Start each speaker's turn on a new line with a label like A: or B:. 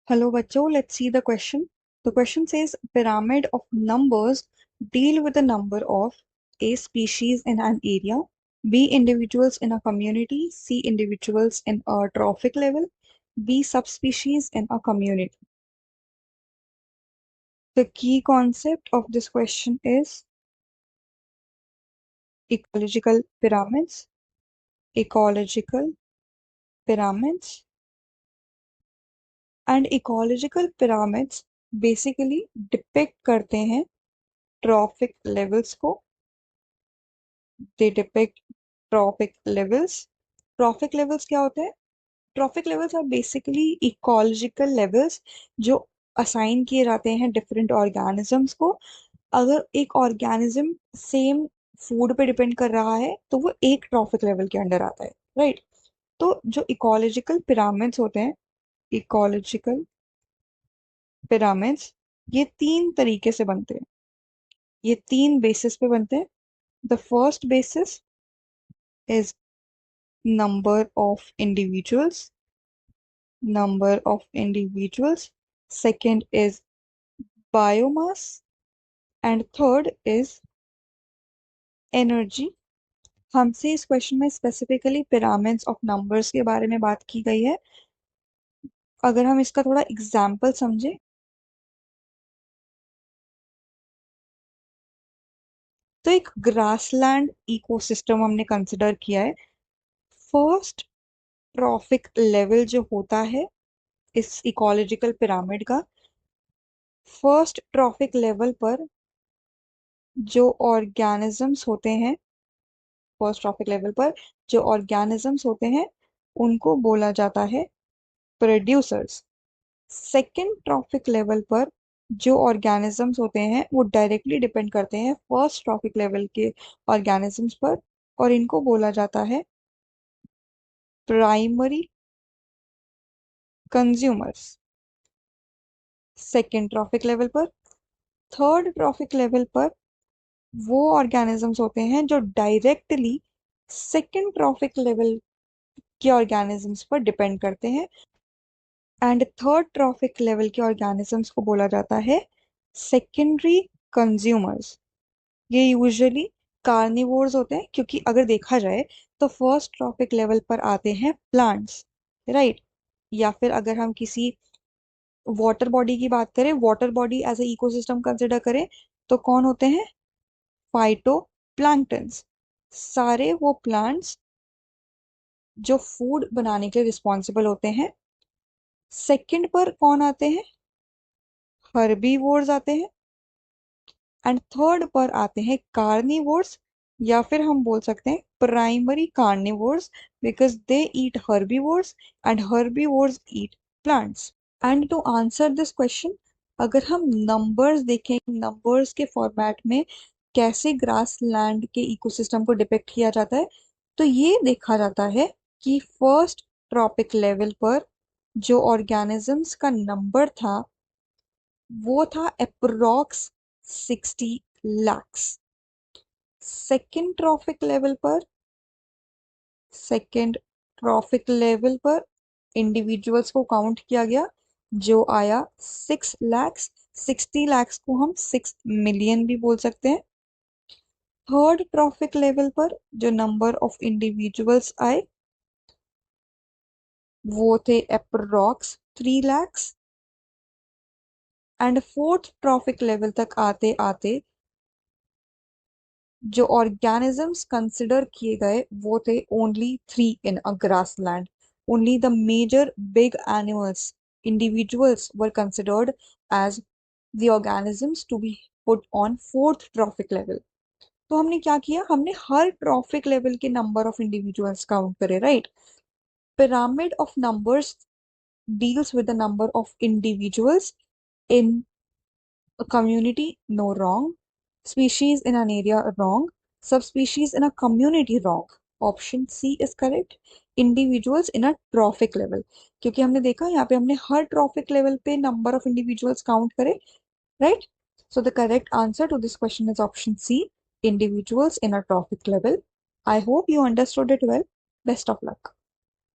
A: Hello, bachcho. Let's see the question. The question says pyramid of numbers deal with the number of A species in an area, B individuals in a community, C individuals in a trophic level, B subspecies in a community. The key concept of this question is ecological pyramids. Ecological pyramids and ecological pyramids basically depict करते हैं trophic levels को. They depict trophic levels. Trophic levels क्या होते हैं? Trophic levels are basically ecological levels जो assign किए जाते हैं डिफरेंट ऑर्गेनिजम्स को. अगर एक ऑर्गेनिज्म सेम फूड पे डिपेंड कर रहा है तो वो एक ट्रॉफिक लेवल के अंडर आता है, राइट? तो जो इकोलॉजिकल पिरामिड्स होते हैं, इकोलॉजिकल पिरामिड्स, ये तीन तरीके से बनते हैं. ये तीन बेसिस पे बनते हैं. The first basis is number of individuals. Number of individuals. Second is biomass. And third is energy. हमसे इस क्वेश्चन में स्पेसिफिकली पिरामिड्स ऑफ नंबर्स के बारे में बात की गई है. अगर हम इसका थोड़ा एग्जाम्पल समझे तो एक ग्रासलैंड इकोसिस्टम हमने कंसिडर किया है. फर्स्ट ट्रॉफिक लेवल जो होता है इस इकोलॉजिकल पिरामिड का, फर्स्ट ट्रॉफिक लेवल पर जो ऑर्गेनिजम्स होते हैं, फर्स्ट ट्रॉफिक लेवल पर जो ऑर्गेनिजम्स होते हैं उनको बोला जाता है प्रोड्यूसर्स. सेकेंड ट्रॉफिक लेवल पर जो ऑर्गेनिजम्स होते हैं वो डायरेक्टली डिपेंड करते हैं फर्स्ट ट्रॉफिक लेवल के ऑर्गेनिजम्स पर और इनको बोला जाता है primary consumers. Second trophic level पर. थर्ड ट्रॉफिक लेवल पर वो ऑर्गेनिजम्स होते हैं जो डायरेक्टली सेकेंड ट्रॉफिक लेवल के ऑर्गेनिजम्स पर डिपेंड करते हैं. एंड थर्ड ट्रॉफिक लेवल के ऑर्गेनिजम्स को बोला जाता है सेकेंडरी कंज्यूमर्स. ये यूजुअली कार्निवोर्स होते हैं क्योंकि अगर देखा जाए तो फर्स्ट ट्रॉफिक लेवल पर आते हैं प्लांट्स, राइट? या फिर अगर हम किसी वाटर बॉडी की बात करें, water body as a ecosystem consider करें, तो कौन होते हैं? Phytoplanktons. सारे वो प्लांट्स जो फूड बनाने के लिए रिस्पॉन्सिबल होते हैं. सेकंड पर कौन आते हैं? हर्बीवोर्स आते हैं. एंड थर्ड पर आते हैं कार्निवोर्स, या फिर हम बोल सकते हैं primary carnivores, because they eat herbivores and herbivores eat plants. And to answer this question, अगर हम नंबर्स देखें, नंबर्स के फॉर्मेट में कैसे ग्रास लैंड के इकोसिस्टम को डिपेक्ट किया जाता है, तो ये देखा जाता है कि फर्स्ट ट्रॉपिक लेवल पर जो ऑर्गेनिजम्स का नंबर था वो था approx 60 lakhs. Second trophic level पर, सेकेंड ट्रॉफिक लेवल पर इंडिविजुअल्स को काउंट किया गया जो आया 6 lakhs. 60 lakhs को हम 6 million भी बोल सकते हैं. थर्ड ट्रॉफिक लेवल पर जो नंबर ऑफ इंडिविजुअल्स आए वो थे approx 3 lakhs. And fourth trophic level तक आते आते जो ऑर्गेनिजम्स कंसिडर किए गए वो थे only 3 in a grassland. Only the major big animals, individuals were considered as the organisms to be put on fourth trophic level. तो हमने क्या किया? हमने हर ट्रॉफिक लेवल के नंबर ऑफ इंडिविजुअल्स काउंट करे, right? Pyramid of numbers deals with the number of individuals in a community, no, wrong. Species in an area, wrong. Subspecies in a community, wrong. Option C is correct. Individuals in a trophic level, क्योंकि हमने देखा यहाँ पे हमने हर trophic level पे number of individuals count करे, right? So the correct answer to this question is option C, individuals in a trophic level. I hope you understood it well. Best of luck.